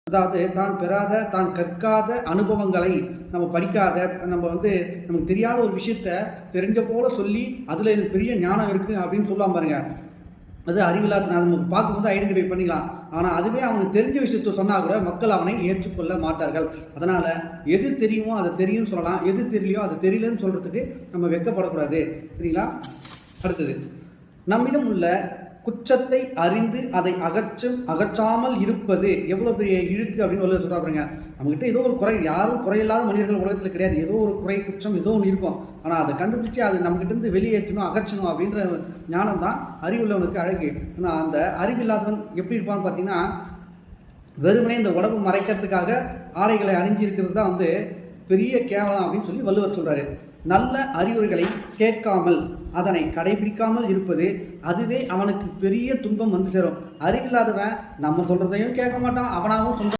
அதாவது தான் பெறாத தான் கற்காத அனுபவங்களை நம்ம படிக்காத நமக்கு தெரியாத ஒரு விஷயத்த தெரிஞ்ச போல சொல்லி அதில் எனக்கு பெரிய ஞானம் இருக்குது அப்படின்னு சொல்லலாம் பாருங்க. அது அறிவில்லாத நமக்கு பார்க்கும்போது ஐடென்டிஃபை பண்ணிக்கலாம். ஆனால் அதுவே அவனுக்கு தெரிஞ்ச விஷயத்த சொன்னால் கூட மக்கள் அவனை ஏற்றுக்கொள்ள மாட்டார்கள். அதனால் எது தெரியுமோ அதை தெரியும்னு சொல்லலாம், எது தெரியலையோ அது தெரியலன்னு சொல்கிறதுக்கு நம்ம வெட்கப்படக்கூடாது. சரிங்களா? அடுத்தது, நம்மிடம் உள்ள குற்றத்தை அறிந்து அதை அகற்றாமல் இருப்பது எவ்வளோ பெரிய இழுக்கு அப்படின்னு சொல்கிறாங்க. நம்மகிட்ட ஏதோ ஒரு குறை, யாரும் குறையில்லாத மனிதர்கள் உலகத்தில் கிடையாது. ஏதோ ஒரு குறை, குற்றம் ஏதோ ஒன்று இருக்கும். ஆனால் அதை கண்டுபிடிச்சி அது நம்மகிட்ட இருந்து வெளியேற்றணும், அகற்றணும் அப்படின்ற ஞானம் தான் அறிவுள்ளவனுக்கு அழகு. ஆனால் அந்த அறிவில்லாதவன் எப்படி இருப்பான்னு பார்த்தீங்கன்னா, வெறுமனே இந்த உடம்பு மறைக்கிறதுக்காக ஆடைகளை அணிஞ்சிருக்கிறது தான் பெரிய கேவலம் அப்படின்னு சொல்லி வள்ளுவர் சொல்கிறாரு. நல்ல அறிவுரைகளை கேட்காமல் அதனை கடைபிடிக்காமல் இருப்பது அதுவே அவனுக்கு பெரிய துன்பம் வந்து சேரும். அறிவில்லாதவன் நம்ம சொல்கிறதையும் கேட்க மாட்டான், அவனாகவும் சொல்ல